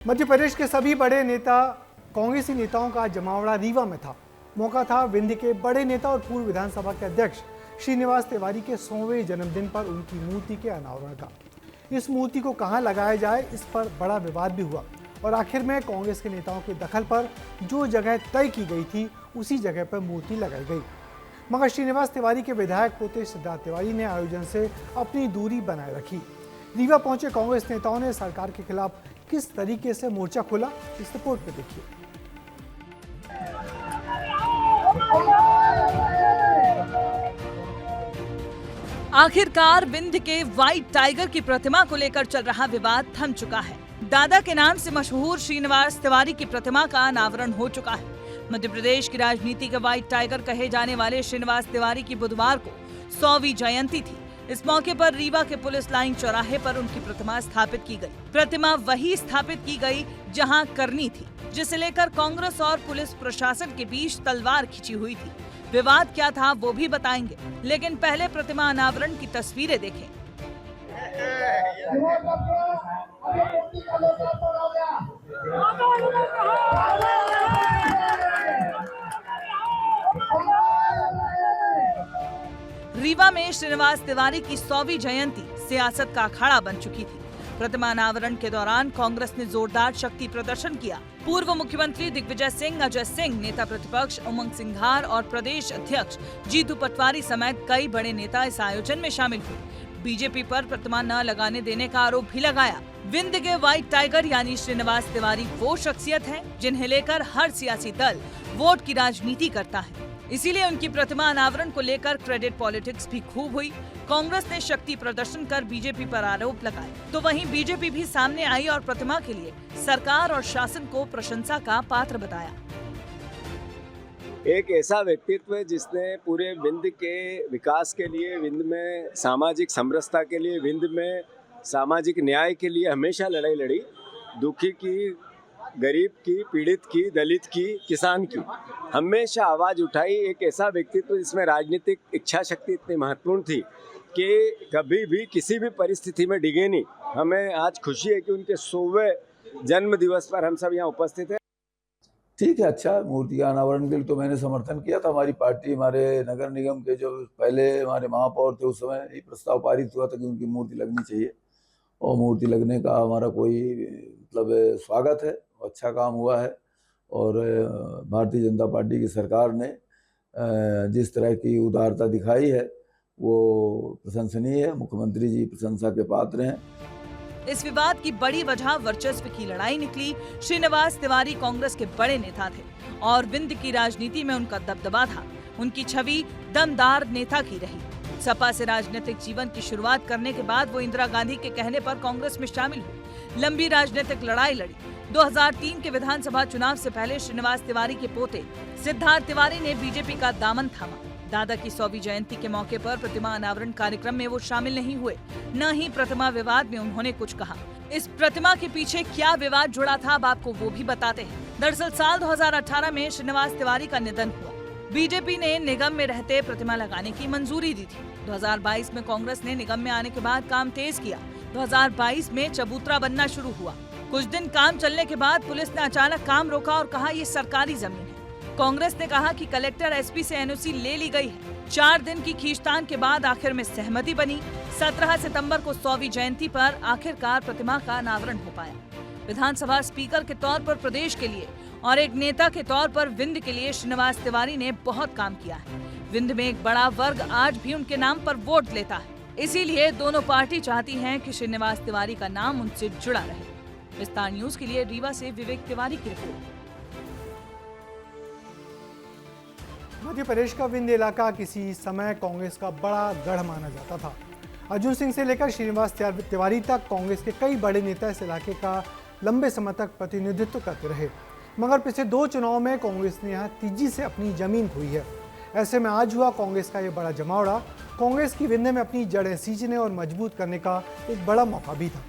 मध्य प्रदेश के सभी बड़े नेता कांग्रेसी नेताओं का जमावड़ा रीवा में था। मौका था विंध्य के बड़े नेता और पूर्व विधानसभा के अध्यक्ष श्रीनिवास तिवारी के 100वें जन्मदिन पर उनकी मूर्ति के अनावरण का। इस मूर्ति को कहां लगाया जाए, इस पर बड़ा विवाद भी हुआ और आखिर में कांग्रेस के नेताओं के दखल पर जो जगह तय की गई थी उसी जगह पर मूर्ति लगाई गई। मगर श्रीनिवास तिवारी के विधायक पोते सिद्धार्थ तिवारी ने आयोजन से अपनी दूरी बनाए रखी। रीवा पहुंचे कांग्रेस नेताओं ने सरकार के खिलाफ किस तरीके से मोर्चा खोला, इस रिपोर्ट में देखिए। आखिरकार विंध्य के व्हाइट टाइगर की प्रतिमा को लेकर चल रहा विवाद थम चुका है। दादा के नाम से मशहूर श्रीनिवास तिवारी की प्रतिमा का अनावरण हो चुका है। मध्य प्रदेश की राजनीति के व्हाइट टाइगर कहे जाने वाले श्रीनिवास तिवारी की बुधवार को 100वीं जयंती थी। इस मौके पर रीवा के पुलिस लाइन चौराहे पर उनकी प्रतिमा स्थापित की गई। प्रतिमा वही स्थापित की गई जहां करनी थी, जिसे लेकर कांग्रेस और पुलिस प्रशासन के बीच तलवार खिंची हुई थी। विवाद क्या था वो भी बताएंगे, लेकिन पहले प्रतिमा अनावरण की तस्वीरें देखें। रीवा में श्रीनिवास तिवारी की 100वीं जयंती सियासत का अखाड़ा बन चुकी थी। प्रतिमा अनावरण के दौरान कांग्रेस ने जोरदार शक्ति प्रदर्शन किया। पूर्व मुख्यमंत्री दिग्विजय सिंह, अजय सिंह, नेता प्रतिपक्ष उमंग सिंघार और प्रदेश अध्यक्ष जीतू पटवारी समेत कई बड़े नेता इस आयोजन में शामिल हुए। बीजेपी पर प्रतिमा न लगाने देने का आरोप भी लगाया। विंध्य के व्हाइट टाइगर यानी श्रीनिवास तिवारी वो शख्सियत है जिन्हें लेकर हर सियासी दल वोट की राजनीति करता है, इसीलिए उनकी प्रतिमा अनावरण को लेकर क्रेडिट पॉलिटिक्स भी खूब हुई। कांग्रेस ने शक्ति प्रदर्शन कर बीजेपी पर आरोप लगाए, तो वहीं बीजेपी भी सामने आई और प्रतिमा के लिए सरकार और शासन को प्रशंसा का पात्र बताया। एक ऐसा व्यक्तित्व है जिसने पूरे विंध्य के विकास के लिए, विंध्य में सामाजिक समरसता के लिए, विंध्य में सामाजिक न्याय के लिए हमेशा लड़ाई लड़ी। दुखी की, गरीब की, पीड़ित की, दलित की, किसान की हमेशा आवाज उठाई। एक ऐसा व्यक्तित्व जिसमें राजनीतिक इच्छा शक्ति इतनी महत्वपूर्ण थी कि कभी भी किसी भी परिस्थिति में डिगे नहीं। हमें आज खुशी है कि उनके 100वें जन्म दिवस पर हम सब यहाँ उपस्थित हैं। ठीक है, अच्छा, मूर्ति का अनावरण के लिए तो मैंने समर्थन किया था। हमारी पार्टी, हमारे नगर निगम के जो पहले हमारे महापौर थे, उस समय यही प्रस्ताव पारित हुआ था कि उनकी मूर्ति लगनी चाहिए और मूर्ति लगने का हमारा कोई मतलब स्वागत है। अच्छा काम हुआ है और भारतीय जनता पार्टी की सरकार ने जिस तरह की उदारता दिखाई है वो प्रशंसनीय है। मुख्यमंत्री जी प्रशंसा के पात्र हैं। इस विवाद की बड़ी वजह वर्चस्व की लड़ाई निकली। श्रीनिवास तिवारी कांग्रेस के बड़े नेता थे और विंध्य की राजनीति में उनका दबदबा था। उनकी छवि दमदार नेता की रही। सपा से राजनीतिक जीवन की शुरुआत करने के बाद वो इंदिरा गांधी के कहने पर कांग्रेस में शामिल हुए। लंबी राजनीतिक लड़ाई लड़ी। 2003 के विधानसभा चुनाव से पहले श्रीनिवास तिवारी के पोते सिद्धार्थ तिवारी ने बीजेपी का दामन थामा। दादा की 100वीं जयंती के मौके पर प्रतिमा अनावरण कार्यक्रम में वो शामिल नहीं हुए, न ही प्रतिमा विवाद में उन्होंने कुछ कहा। इस प्रतिमा के पीछे क्या विवाद जुड़ा था, अब आपको वो भी बताते हैं। दरअसल साल 2018 में श्रीनिवास तिवारी का निधन हुआ। बीजेपी ने निगम में रहते प्रतिमा लगाने की मंजूरी दी थी। 2022 में कांग्रेस ने निगम में आने के बाद काम तेज किया। 2022 में चबूतरा बनना शुरू हुआ। कुछ दिन काम चलने के बाद पुलिस ने अचानक काम रोका और कहा ये सरकारी जमीन है। कांग्रेस ने कहा कि कलेक्टर एसपी से एनओसी ले ली गई है। 4 दिन की खींचतान के बाद आखिर में सहमति बनी। 17 सितंबर को 100वीं जयंती पर आखिरकार प्रतिमा का अनावरण हो पाया। विधानसभा स्पीकर के तौर पर प्रदेश के लिए और एक नेता के तौर पर विंध्य के लिए श्रीनिवास तिवारी ने बहुत काम किया है। विंध्य में एक बड़ा वर्ग आज भी उनके नाम पर वोट लेता है, इसीलिए दोनों पार्टी चाहती है कि श्रीनिवास तिवारी का नाम उनसे जुड़ा रहे। विस्तार न्यूज के लिए रीवा से विवेक तिवारी की रिपोर्ट। मध्य प्रदेश का विंध्य इलाका किसी समय कांग्रेस का बड़ा गढ़ माना जाता था। अर्जुन सिंह से लेकर श्रीनिवास तिवारी तक कांग्रेस के कई बड़े नेता इस इलाके का लंबे समय तक प्रतिनिधित्व करते रहे। मगर पिछले 2 चुनाव में कांग्रेस ने यहाँ तेजी से अपनी जमीन खोई है। ऐसे में आज हुआ कांग्रेस का ये बड़ा जमावड़ा कांग्रेस की विंध्य में अपनी जड़ें सींचने और मजबूत करने का एक बड़ा मौका भी था।